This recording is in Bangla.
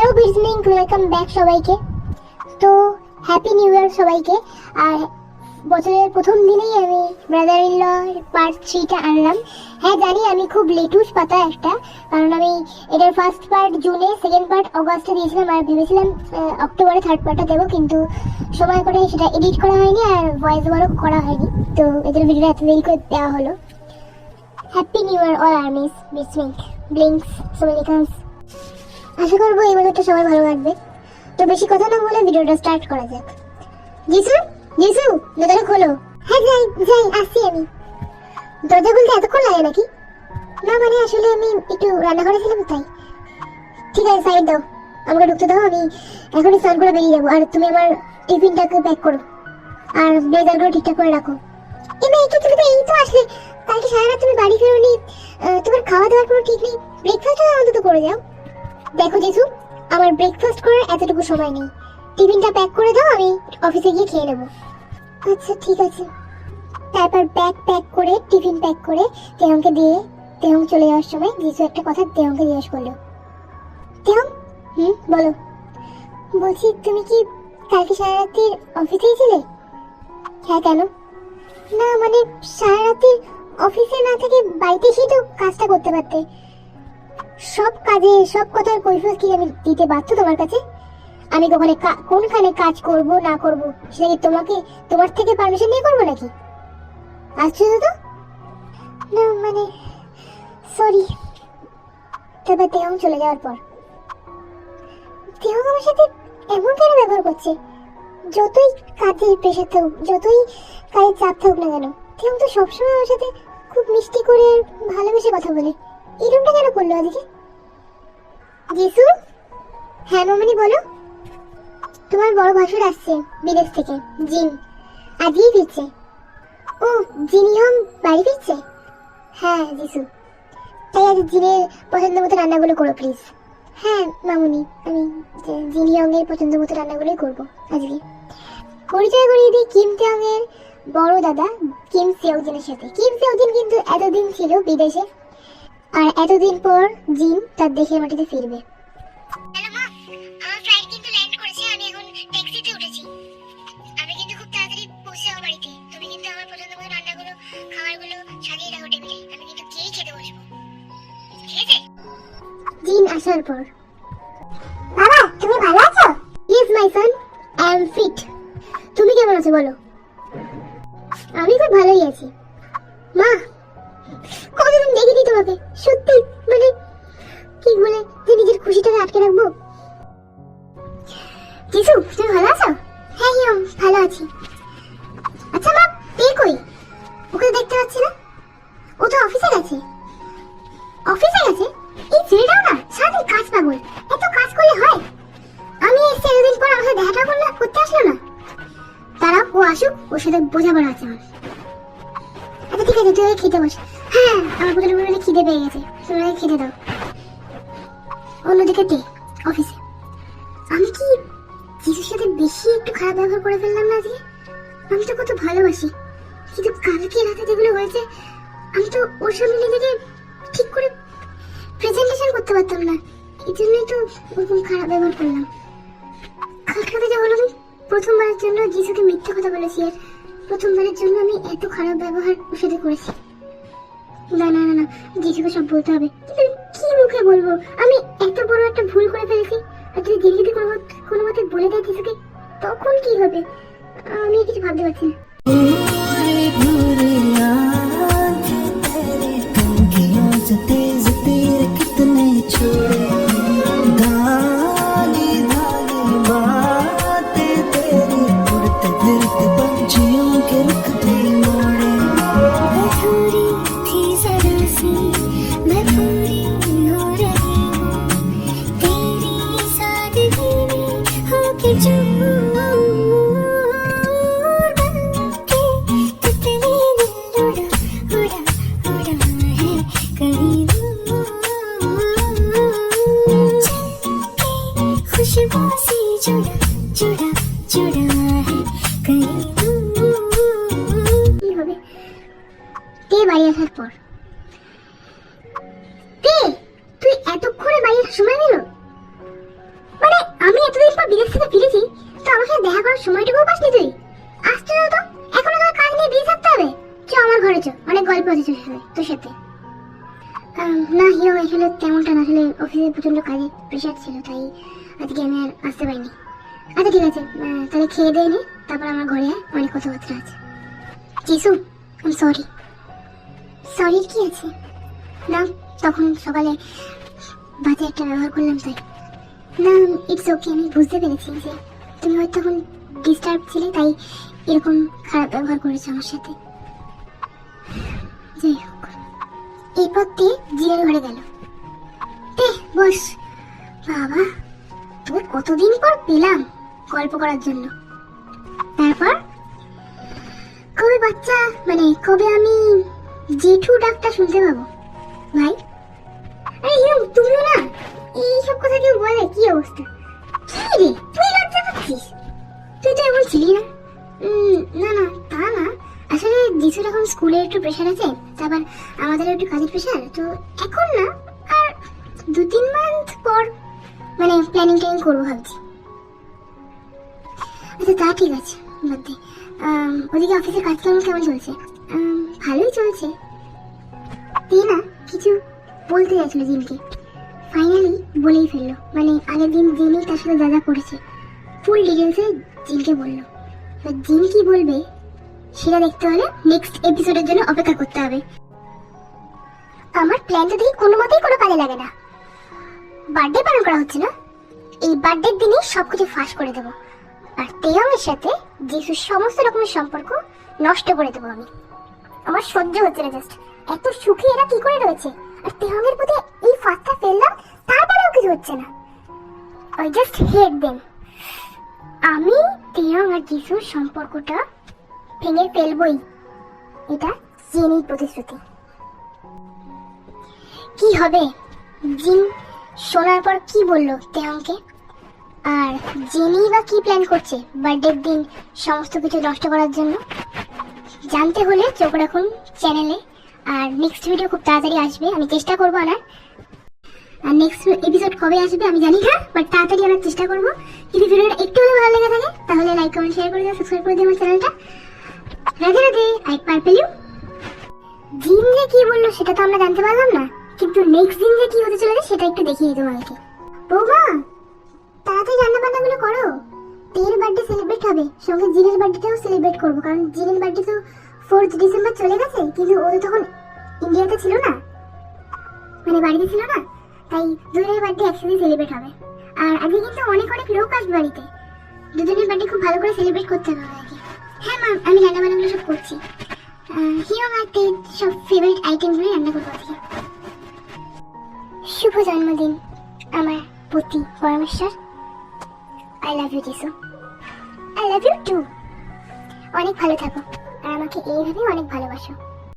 হ্যালো বিজনিং, ওয়েলকাম ব্যাক সবাইকে। তো হ্যাপি নিউ ইয়ার সবাইকে। আর বছরের প্রথম দিনেই আমি ব্রাদার ইন ল পার্ট 3টা আনলাম। হ্যাঁ জানি আমি খুব লেটুস পাতা একটা, কারণ আমি এটার ফার্স্ট পার্ট জুনে, সেকেন্ড পার্ট অগস্টে দিয়েছিলাম, আর ভেবেছিলাম অক্টোবরে থার্ড পার্টটা দেবো, কিন্তু সময় করে সেটা এডিট করা হয়নি আর ভয়েস ওভারও করা হয়নি, তো এদের ভিডিওটা এত দেরি করে দেওয়া হলো। Happy new year all armies, বিজনিং, ব্লিঙ্কস, সোমেলিকান্স। আশা করবো এই বছরটা সবাই ভালো লাগবে। তো বেশি কথা না বলে ভিডিওটা স্টার্ট করা যাক। জিসু, জিসু, দরজা খোলো। হ্যাঁ যাই যাই, আসছি আমি। দরজা খুলতে এতক্ষণ লাগে নাকি? না মানে আসলে আমি একটু রান্নাঘরে ছিলাম তাই। ঠিক আছে, সাইড দাও, আমাকে ঢুকতে দাও, আমি এখনই স্নান করে বেরিয়ে যাবো। আর তুমি আমার টিফিনটাকে প্যাক করো আর ব্লেজারগুলো ঠিকঠাক করে রাখো। এমনি একটু তুমি তো এই তো আসলে, কালকে সারা রাত তুমি বাড়ি ফেরোনি, তোমার খাওয়া দাওয়ার কোনো ঠিক নেই, ব্রেকফাস্টটা অন্তত করে যাও। দেখো জিসু, আমার ব্রেকফাস্ট করার এতটুকু সময় নেই, টিফিনটা প্যাক করে দাও, আমি অফিসে গিয়ে খেয়ে নেবো। আচ্ছা ঠিক আছে। তারপর ব্যাগ প্যাক করে টিফিন প্যাক করে তেহংকে দিয়ে তেহং চলে যাওয়ার সময় জিসু একটা কথা তেহংকে জিজ্ঞেস করলো। তেহং, বলো। বলছি তুমি কি কালকে সারা রাত্রির অফিসেই ছিলে? হ্যাঁ কেন? না মানে সারা রাত্রি অফিসে না থেকে বাড়িতে এসেই তো কাজটা করতে পারতে। সব কাজে সব কথার কৈফিয়ত কি আমি দিতে বাধ্য তোমার কাছে? আমি কোনখানে কাজ করব না করব সেটা কি তোমার থেকে পারমিশন নিয়ে করবো নাকি? আশ্চর্য তো। না মানে সরি। তারপর তেহং চলে যাওয়ার পর তেহং আমার সাথে এমন কেন ব্যবহার করছে? যতই কাজের প্রেশার থাকুক, যতই কাজের চাপ থাকুক না কেন, তেহং তো সবসময় আমার সাথে খুব মিষ্টি করে ভালোবেসে কথা বলে। এরকমটা কেন করলো আজকে? জিসু, হ্যাঁ মামনি বলো। তোমার বড় ভাসুর আসছে বিদেশ থেকে, জিন, আজই ফিরছে। ও, জিনি হং বাড়ি ফিরছে? হ্যাঁ জিসু, তাই আজ জিনের পছন্দ মতো রান্নাগুলো করো প্লিজ। হ্যাঁ মামুনি, আমি জিনি হং এর পছন্দ মতো রান্নাগুলোই করবো আজকে। পরিচয় করিয়ে দিই কিম তেহং এর বড় দাদা কিম সেওজিনের সাথে। কিম সেওজিন কিন্তু এতদিন ছিল বিদেশে, আর এতদিন পর জিন তার দেশের মাটিতে ফিরবে। হ্যালো মা, আমার ফ্লাইট কিন্তু ল্যান্ড করেছে, আমি এখন ট্যাক্সিতে উঠেছি। আমি কিন্তু খুব তাড়াতাড়ি পৌঁছে যাবো বাড়িতে। তুমি কিন্তু আমার পছন্দ মতো রান্নাগুলো, খাবারগুলো সাজিয়ে রাখো টেবিলে, আমি কিন্তু খেয়েই খেতে বসবো, ঠিক আছে? জিন আসার পর, বাবা তুমি ভালো আছো? Yes my son, I am fit. তুমি কেমন আছো বলো? আমি খুব ভালোই আছি। মা, কতদিন দেখিনি তোমাকে, সত্যি মানে কি বলে যে নিজের খুশিটাকে আটকে রাখবো। জিসু তুমি ভালো আছো? হ্যাঁ হিয়ং ভালো আছি। আচ্ছা মা, এ কই? ওকে দেখতে পাচ্ছি না। ও তো অফিসে গেছে। অফিসে গেছে? এই ছেলেটাও না সারাদিন কাজ পাগল, এত কাজ করলে হয়? আমি এসে এতদিন পর আমার সাথে দেখা করতে আসলো না। তারা ও আসুক, ওর সাথে বোঝাপড়া আছে আমার। আচ্ছা ঠিক আছে, তুই খেতে বস। হ্যাঁ আমার প্রচুর খিদে পেয়ে গেছে, তুমি খেতে দাও। অন্যদিকে তে অফিসে, আমি কি জিসুর সাথে বেশি একটু খারাপ ব্যবহার করে ফেললাম না আজকে? আমি তো কত ভালোবাসি, কিন্তু কালকে রাতে যেগুলো হয়েছে, আমি তো ওর সামনে নিজেকে ঠিক করে প্রেজেন্টেশন করতে পারতাম না, এই জন্যই তো ওরকম খারাপ ব্যবহার করলাম। কালকে রাতে যা হলো, আমি প্রথমবারের জন্য জিসুকে মিথ্যে কথা বলেছি, আর প্রথমবারের জন্য আমি এত খারাপ ব্যবহার ওর সাথে করেছি। না না না না, জিসুকে সব বলতে হবে, কিন্তু কি মুখে বলবো? আমি এত বড় একটা ভুল করে ফেলেছি, আর যদি জিনি যদি কোনো মতে বলে দেয় জিসুকে, তখন কি হবে? আমি কিছু ভাবতে পারছি না। বাড়ি আসার পর, তুই এতক্ষণে বাড়ি আসার সময় নিল? করার সময়টুকু পাসনি তুই? আসতে দাও তো, এখনো তোর কাজ নিয়ে বিয়ে থাকতে হবে। চ আমার ঘরে চ, অনেক গল্প আছে তোর সাথে। না হিরো, আসলে তেমনটা না, আসলে অফিসে প্রচন্ড কাজের প্রেশার ছিল, তাই আজকে আমি আর আসতে পারিনি। আচ্ছা ঠিক আছে, তাহলে খেয়ে দিয়ে নে, তারপর আমার ঘরে আয়, অনেক কথাবার্তা আছে। Jisoo, I am sorry. সরির কি আছে? না, তখন সকালে বাজে একটা ব্যবহার করলাম তাই। না, ইটস ওকে, আমি বুঝতে পেরেছি যে তুমি হয়তো তখন ডিস্টার্ব ছিলে, তাই এরকম খারাপ ব্যবহার করেছো আমার সাথে। যাই হোক, এই পথ দিয়ে জিনের ঘরে গেল। বস। বাবা, তোর কতদিন পর পেলাম গল্প করার জন্য। তারপর কবে বাচ্চা, মানে কবে আমি জেঠু ডাকটা শুনতে পাবো ভাই? আরে হিরো, তুমিও না এইসব কথা কেউ বলে? কি অবস্থা? কি রে, তুই লজ্জা পাচ্ছিস? তুই তো এমন ছিলি না। না না, তা না, আসলে জিসুর এখন স্কুলে একটু প্রেশার আছে, তারপর আমাদের একটু কাজের প্রেশার, তো এখন না, আর 2-3 মান্থ পর মানে প্ল্যানিং ট্যানিং করবো ভাবছি। আচ্ছা তা ঠিক আছে, বাদ দে। ওদিকে অফিসের কাজকর্ম কেমন চলছে? ভালোই চলছে। তুই না কিছু বলতে যাচ্ছিল জিনকে, ফাইনালি বলেই ফেললো। মানে আগের দিন জিনই তার সাথে যা যা করেছে ফুল ডিটেলসে জিনকে বললো। জিন কি বলবে সেটা দেখতে হলে নেক্সট এপিসোডের জন্য অপেক্ষা করতে হবে। আমার প্ল্যানটা দিয়ে কোনো মতেই কোনো কাজে লাগে না। বার্থডে পালন করা হচ্ছে না, এই বার্থডের দিনই সবকিছু ফাঁস করে দেবো, আর তেয়ংয়ের সাথে জিসুর সমস্ত রকমের সম্পর্ক নষ্ট করে দেবো আমি। আমার সহ্য হচ্ছে না, জাস্ট এত সুখী এরা কি করে রয়েছে, আর তেয়ংয়ের প্রতি এই ফাঁসটা ফেললাম, তারপরেও কিছু হচ্ছে না। I just hate them. আমি তেয়ং আর জিসুর সম্পর্কটা ভেঙে ফেলবই, এটা জিনের প্রতিশ্রুতি। কি হবে? জিন শোনার পর কি বললো তেয়ংকে, আর জেনি বা কি প্ল্যান করছে বার্থডের দিন সমস্ত কিছু নষ্ট করার জন্য? জানতে হলে চোখ রাখুন চ্যানেলে, আর নেক্সট ভিডিও খুব তাড়াতাড়ি আসবে, আমি চেষ্টা করবো আনার। আর নেক্সট এপিসোড কবে আসবে আমি জানি না, বাট তাড়াতাড়ি আনার চেষ্টা করবো। যদি ভিডিওটা একটু হলেও ভালো লেগে থাকে তাহলে লাইক কমেন্ট শেয়ার করে দিও, সাবস্ক্রাইব করে দিও আমার চ্যানেলটা। Radhe Radhe, I purple you. জিন যে কি বললো সেটা তো আমরা জানতে পারলাম না, কিন্তু নেক্সট দিন যে কি হতে চলেছে সেটা একটু দেখিয়ে দিই তোমাদেরকে। বৌমা, তাড়াতাড়ি রান্না বান্না গুলো করো, তের বার্থডে সেলিব্রেট হবে, সঙ্গে জিনের বার্থডেটাও সেলিব্রেট করবো, কারণ জিনের বার্থডে তো 4th ডিসেম্বর চলে গেছে, কিন্তু ও তো তখন ইন্ডিয়াতে ছিল না, মানে বাড়িতে ছিল না, তাই দুজনের বার্থডে একসাথে সেলিব্রেট হবে। আর আজকে কিন্তু অনেক অনেক লোক আসবে বাড়িতে, দুজনের বার্থডে খুব ভালো করে সেলিব্রেট করতে হবে আমাদেরকে। হ্যাঁ মা, আমি রান্না বান্নাগুলো সব করছি, হিরো আর তের সব ফেভারিট আইটেমগুলোই রান্না করবো আজকে। শুভ জন্মদিন আমার পতি পরমেশ্বর। I love you Jisu, I love you too। অনেক ভালো থাকো আর আমাকে এইভাবে অনেক ভালোবাসো।